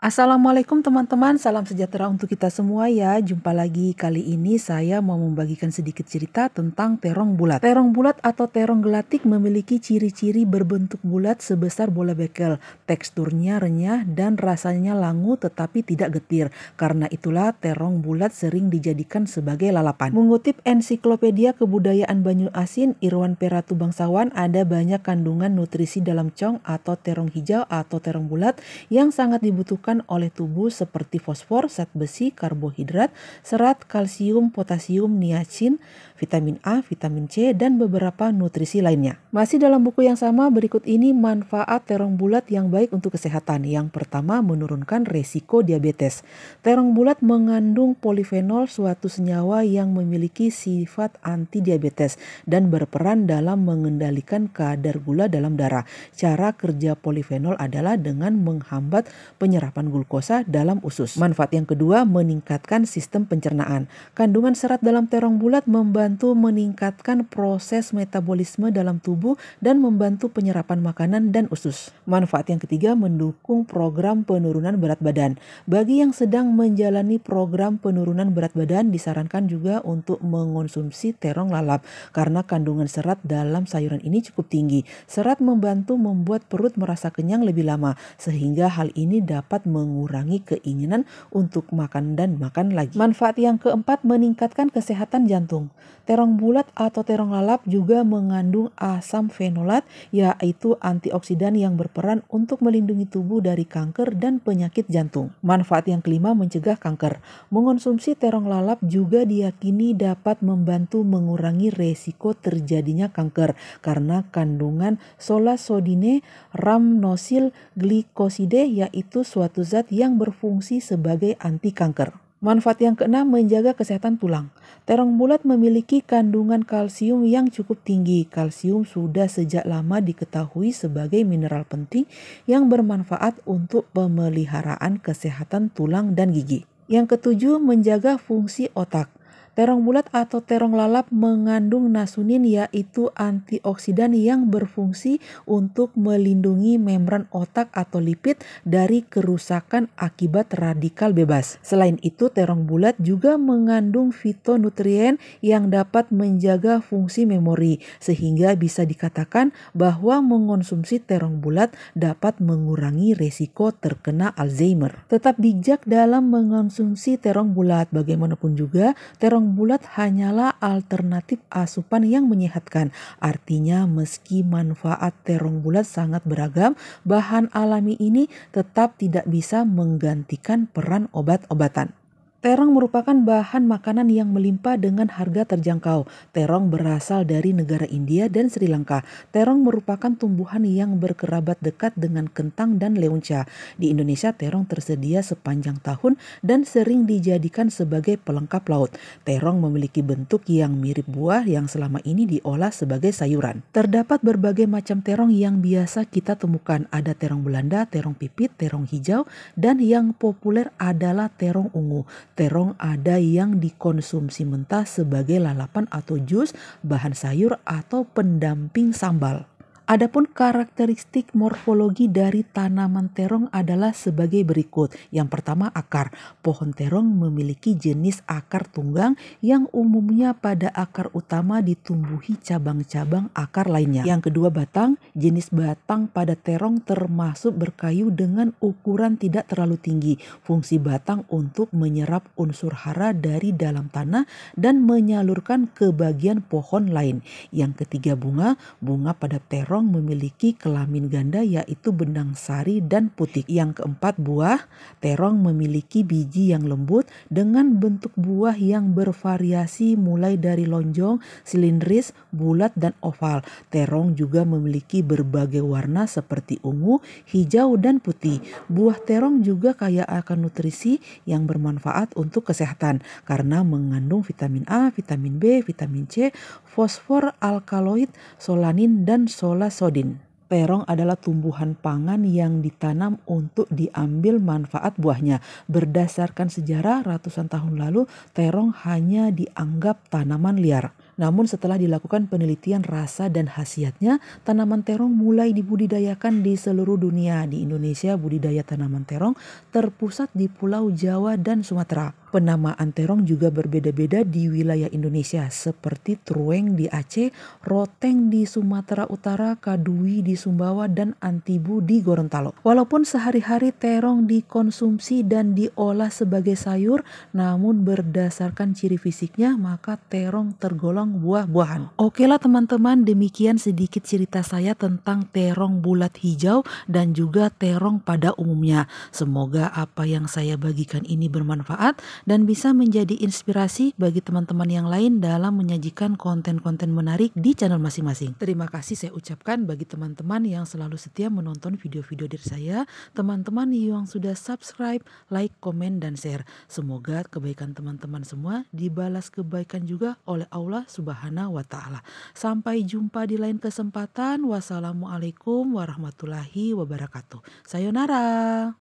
Assalamualaikum teman-teman, salam sejahtera untuk kita semua ya. Jumpa lagi, kali ini saya mau membagikan sedikit cerita tentang terong bulat. Terong bulat atau terong gelatik memiliki ciri-ciri berbentuk bulat sebesar bola bekel. Teksturnya renyah dan rasanya langu tetapi tidak getir. Karena itulah terong bulat sering dijadikan sebagai lalapan. Mengutip Ensiklopedia Kebudayaan Banyu Asin Irwan Peratu Bangsawan, ada banyak kandungan nutrisi dalam cong atau terong hijau atau terong bulat yang sangat dibutuhkan oleh tubuh seperti fosfor, zat besi, karbohidrat, serat, kalsium, potasium, niacin, vitamin A, vitamin C, dan beberapa nutrisi lainnya. Masih dalam buku yang sama, berikut ini manfaat terong bulat yang baik untuk kesehatan. Yang pertama, menurunkan resiko diabetes. Terong bulat mengandung polifenol, suatu senyawa yang memiliki sifat anti-diabetes dan berperan dalam mengendalikan kadar gula dalam darah. Cara kerja polifenol adalah dengan menghambat penyerapan glukosa dalam usus. Manfaat yang kedua, meningkatkan sistem pencernaan. Kandungan serat dalam terong bulat membantu meningkatkan proses metabolisme dalam tubuh dan membantu penyerapan makanan dan usus. Manfaat yang ketiga, mendukung program penurunan berat badan. Bagi yang sedang menjalani program penurunan berat badan, disarankan juga untuk mengonsumsi terong lalap karena kandungan serat dalam sayuran ini cukup tinggi. Serat membantu membuat perut merasa kenyang lebih lama, sehingga hal ini dapat mengurangi keinginan untuk makan dan makan lagi. Manfaat yang keempat, meningkatkan kesehatan jantung. Terong bulat atau terong lalap juga mengandung asam fenolat, yaitu antioksidan yang berperan untuk melindungi tubuh dari kanker dan penyakit jantung. Manfaat yang kelima, mencegah kanker. Mengonsumsi terong lalap juga diyakini dapat membantu mengurangi resiko terjadinya kanker karena kandungan solasodine rhamnosil glikoside, yaitu suatu zat yang berfungsi sebagai anti kanker. Manfaat yang keenam, menjaga kesehatan tulang. Terong bulat memiliki kandungan kalsium yang cukup tinggi. Kalsium sudah sejak lama diketahui sebagai mineral penting yang bermanfaat untuk pemeliharaan kesehatan tulang dan gigi. Yang ketujuh, menjaga fungsi otak. Terong bulat atau terong lalap mengandung nasunin, yaitu antioksidan yang berfungsi untuk melindungi membran otak atau lipid dari kerusakan akibat radikal bebas. Selain itu, terong bulat juga mengandung fitonutrien yang dapat menjaga fungsi memori, sehingga bisa dikatakan bahwa mengonsumsi terong bulat dapat mengurangi resiko terkena Alzheimer. Tetap bijak dalam mengonsumsi terong bulat. Bagaimanapun juga, terong bulat hanyalah alternatif asupan yang menyehatkan. Artinya, meski manfaat terong bulat sangat beragam, bahan alami ini tetap tidak bisa menggantikan peran obat-obatan. Terong merupakan bahan makanan yang melimpah dengan harga terjangkau. Terong berasal dari negara India dan Sri Lanka. Terong merupakan tumbuhan yang berkerabat dekat dengan kentang dan leunca. Di Indonesia, terong tersedia sepanjang tahun dan sering dijadikan sebagai pelengkap laut. Terong memiliki bentuk yang mirip buah yang selama ini diolah sebagai sayuran. Terdapat berbagai macam terong yang biasa kita temukan. Ada terong Belanda, terong pipit, terong hijau, dan yang populer adalah terong ungu. Terong ada yang dikonsumsi mentah sebagai lalapan atau jus, bahan sayur, atau pendamping sambal. Adapun karakteristik morfologi dari tanaman terong adalah sebagai berikut. Yang pertama, akar. Pohon terong memiliki jenis akar tunggang yang umumnya pada akar utama ditumbuhi cabang-cabang akar lainnya. Yang kedua, batang. Jenis batang pada terong termasuk berkayu dengan ukuran tidak terlalu tinggi. Fungsi batang untuk menyerap unsur hara dari dalam tanah dan menyalurkan ke bagian pohon lain. Yang ketiga, bunga. Bunga pada terong memiliki kelamin ganda, yaitu benang sari dan putih. Yang keempat, buah. Terong memiliki biji yang lembut dengan bentuk buah yang bervariasi mulai dari lonjong, silindris, bulat, dan oval. Terong juga memiliki berbagai warna seperti ungu, hijau, dan putih. Buah terong juga kaya akan nutrisi yang bermanfaat untuk kesehatan karena mengandung vitamin A, vitamin B, vitamin C, fosfor, alkaloid, solanin, dan solasodin. Terong adalah tumbuhan pangan yang ditanam untuk diambil manfaat buahnya. Berdasarkan sejarah ratusan tahun lalu, terong hanya dianggap tanaman liar. Namun setelah dilakukan penelitian rasa dan khasiatnya, tanaman terong mulai dibudidayakan di seluruh dunia. Di Indonesia, budidaya tanaman terong terpusat di Pulau Jawa dan Sumatera. Penamaan terong juga berbeda-beda di wilayah Indonesia, seperti trueng di Aceh, roteng di Sumatera Utara, kadui di Sumbawa, dan antibu di Gorontalo. Walaupun sehari-hari terong dikonsumsi dan diolah sebagai sayur, namun berdasarkan ciri fisiknya, maka terong tergolong buah-buahan. Oke lah teman-teman, demikian sedikit cerita saya tentang terong bulat hijau dan juga terong pada umumnya. Semoga apa yang saya bagikan ini bermanfaat dan bisa menjadi inspirasi bagi teman-teman yang lain dalam menyajikan konten-konten menarik di channel masing-masing. Terima kasih saya ucapkan bagi teman-teman yang selalu setia menonton video-video dari saya, teman-teman yang sudah subscribe, like, komen, dan share. Semoga kebaikan teman-teman semua dibalas kebaikan juga oleh Allah Subhanahu wa Ta'ala. Sampai jumpa di lain kesempatan. Wassalamualaikum warahmatullahi wabarakatuh. Sayonara.